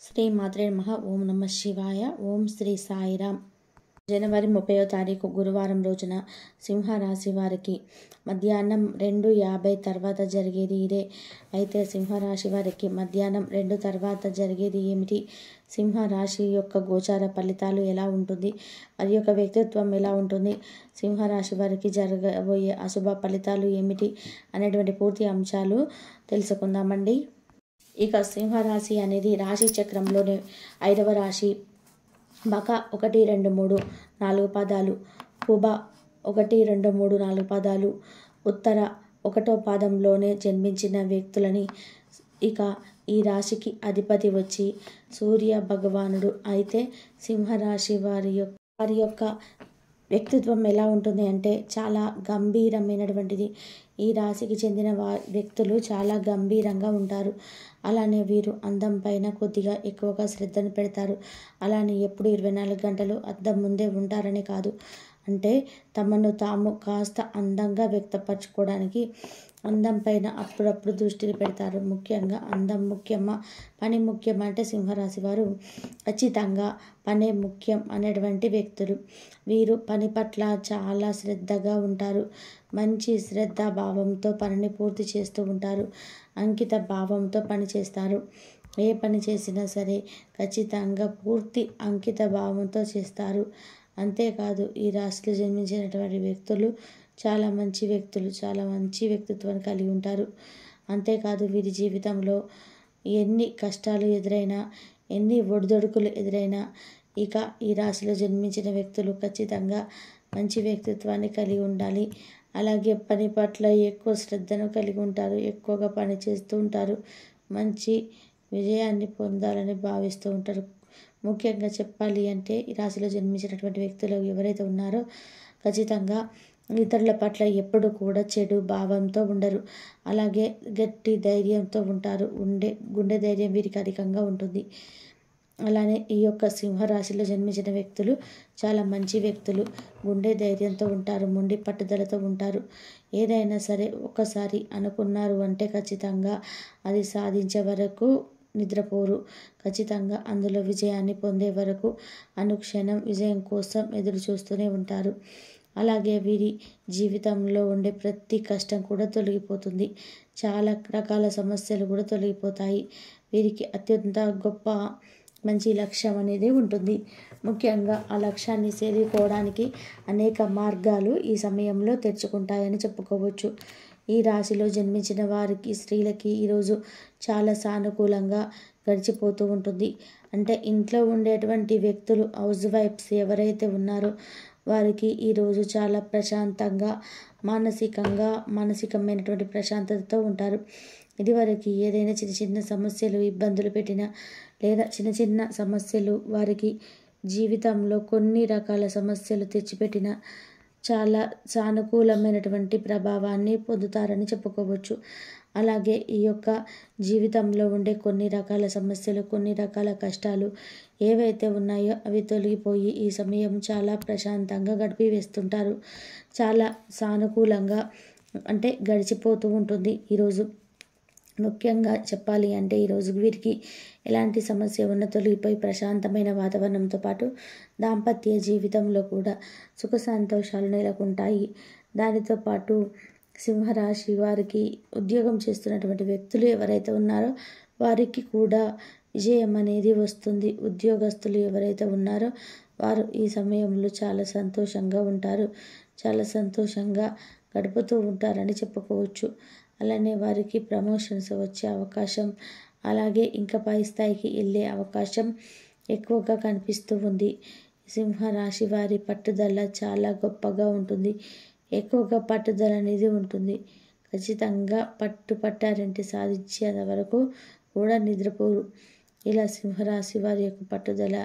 శ్రీ మాత్రే నమః. ఓం నమః శివాయ. ఓం శ్రీ సాయిరామ్. జనవరి 30వ తారీఖు గురువారం రోజున సింహరాశి వారికి మధ్యాహ్నం 2:50 తర్వాత జరిగేది ఇదే. అయితే సింహరాశి వారికి మధ్యాహ్నం 2 తర్వాత జరిగేది ఏమిటి? సింహరాశి యొక్క గోచార ఫలితాలు ఎలా ఉంటుంది? వారి యొక్క వ్యక్తిత్వం ఎలా ఉంటుంది? సింహరాశి వారికి జరగబోయే అశుభ ఫలితాలు ఏమిటి అనేటువంటి పూర్తి అంశాలు తెలుసుకుందామండి. ఇక సింహరాశి అనేది రాశి చక్రంలోనే 5వ రాశి. మక 1, 2, 3, 4 పాదాలు, పుబ 1, 2, 3, 4 పాదాలు, ఉత్తర 1వ పాదంలోనే జన్మించిన వ్యక్తులని. ఇక ఈ రాశికి అధిపతి వచ్చి సూర్య భగవానుడు. అయితే సింహరాశి వారి యొక్క వ్యక్తిత్వం ఎలా ఉంటుంది అంటే చాలా గంభీరమైనటువంటిది. ఈ రాశికి చెందిన వ్యక్తులు చాలా గంభీరంగా ఉంటారు. అలానే వీరు అందం పైన కొద్దిగా ఎక్కువగా శ్రద్ధను పెడతారు. అలానే ఎప్పుడు 24 గంటలు అద్దం ముందే ఉంటారని కాదు, అంటే తమను తాము కాస్త అందంగా వ్యక్తపరచుకోవడానికి అందం పైన అప్పుడప్పుడు దృష్టిని పెడతారు. ముఖ్యంగా అందం ముఖ్యమా, పని ముఖ్యమా అంటే సింహరాశి వారు ఖచ్చితంగా పనే ముఖ్యం అనేటువంటి వ్యక్తులు. వీరు పని పట్ల చాలా శ్రద్ధగా ఉంటారు. మంచి శ్రద్ధ భావంతో పనిని పూర్తి చేస్తూ ఉంటారు. అంకిత భావంతో పని చేస్తారు. ఏ పని చేసినా సరే ఖచ్చితంగా పూర్తి అంకిత భావంతో చేస్తారు. అంతేకాదు ఈ రాశిలో జన్మించినటువంటి వ్యక్తులు చాలా మంచి వ్యక్తులు, చాలా మంచి వ్యక్తిత్వాన్ని కలిగి ఉంటారు. అంతేకాదు వీరి జీవితంలో ఎన్ని కష్టాలు ఎదురైనా, ఎన్ని ఒడిదొడుకులు ఎదురైనా, ఇక ఈ రాశిలో జన్మించిన వ్యక్తులు ఖచ్చితంగా మంచి వ్యక్తిత్వాన్ని కలిగి ఉండాలి. అలాగే పని పట్ల ఎక్కువ శ్రద్ధను కలిగి ఉంటారు. ఎక్కువగా పని చేస్తూ ఉంటారు. మంచి విజయాన్ని పొందాలని భావిస్తూ ఉంటారు. ముఖ్యంగా చెప్పాలి అంటే ఈ రాశిలో జన్మించినటువంటి వ్యక్తులు ఎవరైతే ఉన్నారో ఖచ్చితంగా ఇతరుల పట్ల ఎప్పుడు కూడా చెడు భావంతో ఉండరు. అలాగే గట్టి ధైర్యంతో ఉంటారు. గుండె ధైర్యం వీరికి అధికంగా ఉంటుంది. అలానే ఈ యొక్క సింహరాశిలో జన్మించిన వ్యక్తులు చాలా మంచి వ్యక్తులు. గుండె ధైర్యంతో ఉంటారు. మొండి పట్టుదలతో ఉంటారు. ఏదైనా సరే ఒకసారి అనుకున్నారు అంటే ఖచ్చితంగా అది సాధించే వరకు నిద్రపోరు. ఖచ్చితంగా అందులో విజయాన్ని పొందే వరకు అనుక్షణం విజయం కోసం ఎదురు చూస్తూనే ఉంటారు. అలాగే వీరి జీవితంలో ఉండే ప్రతి కష్టం కూడా తొలగిపోతుంది. చాలా రకాల సమస్యలు కూడా తొలగిపోతాయి. వీరికి అత్యంత గొప్ప మంచి లక్ష్యం అనేది ఉంటుంది. ముఖ్యంగా ఆ లక్ష్యాన్ని చేరుకోవడానికి అనేక మార్గాలు ఈ సమయంలో తెరుచుకుంటాయని చెప్పుకోవచ్చు. ఈ రాశిలో జన్మించిన వారికి, స్త్రీలకి ఈరోజు చాలా సానుకూలంగా గడిచిపోతూ ఉంటుంది. అంటే ఇంట్లో ఉండేటువంటి వ్యక్తులు, హౌస్ వైఫ్స్ ఎవరైతే ఉన్నారో వారికి ఈరోజు చాలా ప్రశాంతంగా, మానసికమైనటువంటి ప్రశాంతతతో ఉంటారు. ఇదివరకు ఏదైనా చిన్న చిన్న సమస్యలు ఇబ్బందులు పెట్టినా, లేదా చిన్న చిన్న సమస్యలు వారికి జీవితంలో కొన్ని రకాల సమస్యలు తెచ్చిపెట్టిన చాలా సానుకూలమైనటువంటి ప్రభావాన్ని పొందుతారని చెప్పుకోవచ్చు. అలాగే ఈ యొక్క జీవితంలో ఉండే కొన్ని రకాల సమస్యలు, కొన్ని రకాల కష్టాలు ఏవైతే ఉన్నాయో అవి తొలగిపోయి ఈ సమయం చాలా ప్రశాంతంగా గడిపి వేస్తుంటారు. చాలా సానుకూలంగా అంటే గడిచిపోతూ ఉంటుంది ఈరోజు. ముఖ్యంగా చెప్పాలి అంటే ఈరోజు వీరికి ఎలాంటి సమస్య ఉన్న తొలగిపోయి ప్రశాంతమైన వాతావరణంతో పాటు దాంపత్య జీవితంలో కూడా సుఖ సంతోషాలు నెలకొంటాయి. దానితో పాటు సింహరాశి వారికి ఉద్యోగం చేస్తున్నటువంటి వ్యక్తులు ఎవరైతే ఉన్నారో వారికి కూడా విజయం అనేది వస్తుంది. ఉద్యోగస్తులు ఎవరైతే ఉన్నారో వారు ఈ సమయంలో చాలా సంతోషంగా ఉంటారు. చాలా సంతోషంగా గడుపుతూ ఉంటారని చెప్పుకోవచ్చు. అలానే వారికి ప్రమోషన్స్ వచ్చే అవకాశం, అలాగే ఇంకా పై స్థాయికి వెళ్ళే అవకాశం ఎక్కువగా కనిపిస్తూ ఉంది. సింహరాశి వారి పట్టుదల చాలా గొప్పగా ఉంటుంది. ఎక్కువగా పట్టుదల అనేది ఉంటుంది. ఖచ్చితంగా పట్టారంటే సాధించేంత వరకు కూడా నిద్రపోరు. ఇలా సింహరాశి వారి యొక్క పట్టుదల,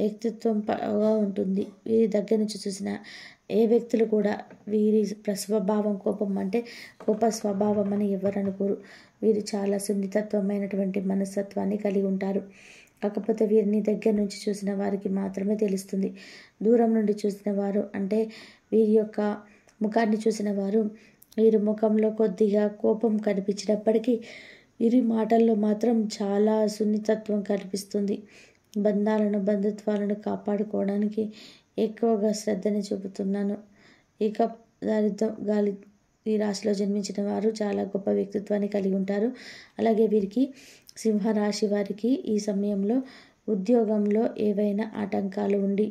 వ్యక్తిత్వం బాగా ఉంటుంది. వీరి దగ్గర నుంచి చూసిన ఏ వ్యక్తులు కూడా వీరి స్వభావం కోపం అంటే కోప స్వభావం అని ఎవరు అనుకోరు. వీరు చాలా సున్నితత్వమైనటువంటి మనస్తత్వాన్ని కలిగి ఉంటారు. కాకపోతే వీరిని దగ్గర నుంచి చూసిన వారికి మాత్రమే తెలుస్తుంది. దూరం నుండి చూసిన వారు అంటే వీరి యొక్క ముఖాన్ని చూసిన వారు వీరి ముఖంలో కొద్దిగా కోపం కనిపించినప్పటికీ వీరి మాటల్లో మాత్రం చాలా సున్నితత్వం కనిపిస్తుంది. బంధుత్వాలను కాపాడుకోవడానికి ఎక్కువగా శ్రద్ధని చూపుతున్నాను. ఇక గాలి ఈ రాశిలో జన్మించిన వారు చాలా గొప్ప వ్యక్తిత్వాన్ని కలిగి ఉంటారు. అలాగే వీరికి సింహరాశి వారికి ఈ సమయంలో ఉద్యోగంలో ఏవైనా ఆటంకాలు ఉండి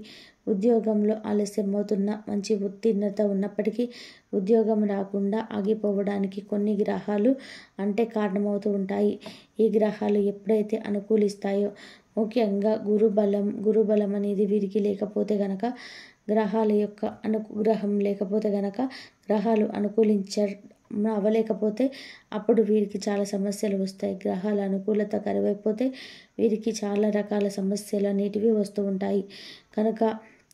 ఉద్యోగంలో ఆలస్యమవుతున్న మంచి ఉత్తీర్ణత ఉన్నప్పటికీ ఉద్యోగం రాకుండా ఆగిపోవడానికి కొన్ని గ్రహాలు కారణమవుతూ ఉంటాయి. ఈ గ్రహాలు ఎప్పుడైతే అనుకూలిస్తాయో, ముఖ్యంగా గురుబలం అనేది వీరికి లేకపోతే గనక, గ్రహాల యొక్క అనుగ్రహం లేకపోతే గనక, గ్రహాలు అవ్వలేకపోతే అప్పుడు వీరికి చాలా సమస్యలు వస్తాయి. గ్రహాల అనుకూలత కరువైపోతే వీరికి చాలా రకాల సమస్యలు అనేటివి వస్తూ ఉంటాయి. కనుక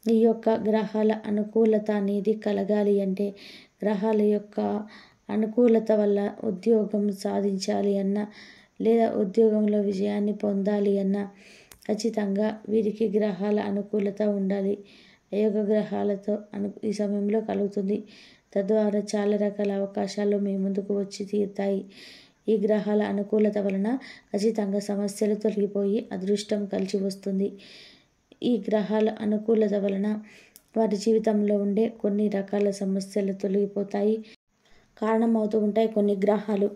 ఈ యొక్క గ్రహాల అనుకూలత అనేది కలగాలి అంటే, గ్రహాల యొక్క అనుకూలత వల్ల ఉద్యోగం సాధించాలి అన్నా, లేదా ఉద్యోగంలో విజయాన్ని పొందాలి అన్నా ఖచ్చితంగా వీరికి గ్రహాల అనుకూలత ఉండాలి. యోగ గ్రహాలతో ఈ సమయంలో కలుగుతుంది. తద్వారా చాలా రకాల అవకాశాలు మీ ముందుకు వచ్చి తీరుతాయి. ఈ గ్రహాల అనుకూలత వలన ఖచ్చితంగా సమస్యలు తొలగిపోయి అదృష్టం కలిసి వస్తుంది. ఈ గ్రహాల అనుకూలత వలన వారి జీవితంలో ఉండే కొన్ని రకాల సమస్యలు తొలగిపోతాయి, కారణమవుతూ ఉంటాయి కొన్ని గ్రహాలు.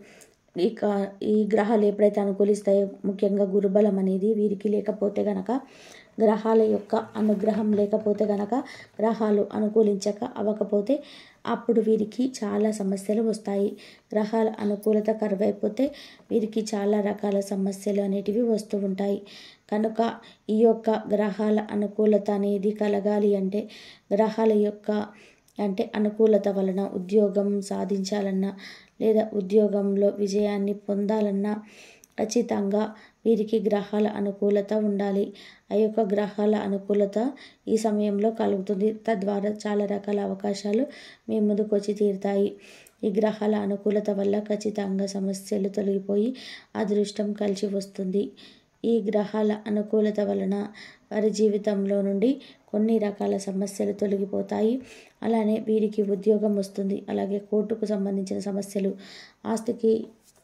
ఈ గ్రహాలు ఎప్పుడైతే అనుకూలిస్తాయో, ముఖ్యంగా గురుబలం అనేది వీరికి లేకపోతే గనక, గ్రహాల యొక్క అనుగ్రహం లేకపోతే గనక, గ్రహాలు అవ్వకపోతే అప్పుడు వీరికి చాలా సమస్యలు వస్తాయి. గ్రహాల అనుకూలత కరువైపోతే వీరికి చాలా రకాల సమస్యలు అనేటివి వస్తూ ఉంటాయి. కనుక ఈ యొక్క గ్రహాల అనుకూలత అనేది కలగాలి అంటే, గ్రహాల యొక్క అనుకూలత వలన ఉద్యోగం సాధించాలన్నా, లేదా ఉద్యోగంలో విజయాన్ని పొందాలన్నా ఖచ్చితంగా వీరికి గ్రహాల అనుకూలత ఉండాలి. ఆ యొక్క గ్రహాల అనుకూలత ఈ సమయంలో కలుగుతుంది. తద్వారా చాలా రకాల అవకాశాలు మీ ముందుకు వచ్చి తీరుతాయి. ఈ గ్రహాల అనుకూలత వల్ల ఖచ్చితంగా సమస్యలు తొలగిపోయి అదృష్టం కలిసి వస్తుంది. ఈ గ్రహాల అనుకూలత వలన వారి జీవితంలో నుండి కొన్ని రకాల సమస్యలు తొలగిపోతాయి. అలానే వీరికి ఉద్యోగం వస్తుంది. అలాగే కోర్టుకు సంబంధించిన సమస్యలు, ఆస్తికి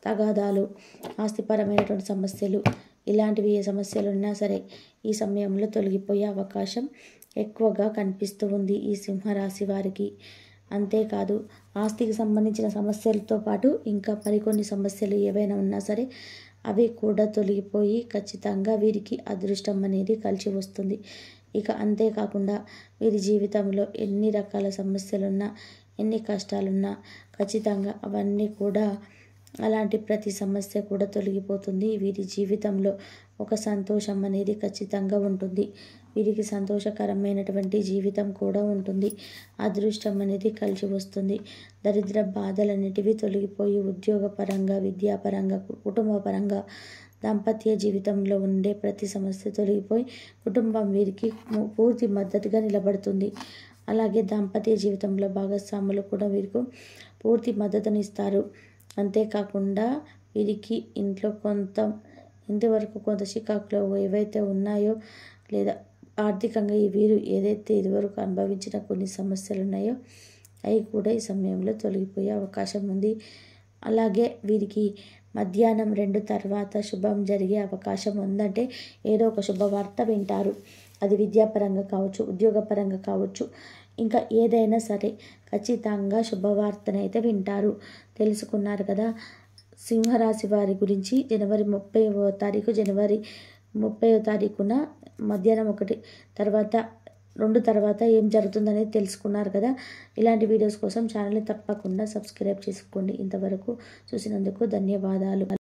తగాదాలు, ఆస్తిపరమైనటువంటి సమస్యలు, ఇలాంటివి ఏ సమస్యలు ఉన్నా సరే ఈ సమయంలో తొలగిపోయే అవకాశం ఎక్కువగా కనిపిస్తూ ఉంది ఈ సింహరాశి వారికి. అంతేకాదు, ఆస్తికి సంబంధించిన సమస్యలతో పాటు ఇంకా మరికొన్ని సమస్యలు ఏవైనా ఉన్నా సరే అవి కూడా తొలగిపోయి ఖచ్చితంగా వీరికి అదృష్టం అనేది కలిసి వస్తుంది. ఇక అంతేకాకుండా వీరి జీవితంలో ఎన్ని రకాల సమస్యలున్నా, ఎన్ని కష్టాలున్నా ఖచ్చితంగా అవన్నీ కూడా, అలాంటి ప్రతి సమస్య కూడా తొలగిపోతుంది. వీరి జీవితంలో ఒక సంతోషం అనేది ఖచ్చితంగా ఉంటుంది. వీరికి సంతోషకరమైనటువంటి జీవితం కూడా ఉంటుంది. అదృష్టం అనేది కలిసి వస్తుంది. దరిద్ర బాధలన్నిటివి తొలగిపోయి ఉద్యోగపరంగా, విద్యాపరంగా, కుటుంబపరంగా, దాంపత్య జీవితంలో ఉండే ప్రతి సమస్య తొలగిపోయి కుటుంబం వీరికి పూర్తి మద్దతుగా నిలబడుతుంది. అలాగే దాంపత్య జీవితంలో భాగస్వాములు కూడా వీరికి పూర్తి మద్దతునిస్తారు. అంతేకాకుండా వీరికి ఇంతవరకు కొంత చికాకులు ఏవైతే ఉన్నాయో, లేదా ఆర్థికంగా వీరు ఏదైతే ఇదివరకు అనుభవించిన కొన్ని సమస్యలు ఉన్నాయో అవి కూడా ఈ సమయంలో తొలగిపోయే అవకాశం ఉంది. అలాగే వీరికి మధ్యాహ్నం 2 తర్వాత శుభం జరిగే అవకాశం ఉందంటే ఏదో ఒక శుభవార్త వింటారు. అది విద్యాపరంగా కావచ్చు, ఉద్యోగపరంగా కావచ్చు, ఇంకా ఏదైనా సరే ఖచ్చితంగా శుభవార్తనైతే వింటారు. తెలుసుకున్నారు కదా సింహరాశి వారి గురించి. జనవరి 30వ తారీఖున మధ్యాహ్నం 1 తర్వాత 2 తర్వాత ఏం జరుగుతుందనేది తెలుసుకున్నారు కదా. ఇలాంటి వీడియోస్ కోసం ఛానల్ని తప్పకుండా సబ్స్క్రైబ్ చేసుకోండి. ఇంతవరకు చూసినందుకు ధన్యవాదాలు.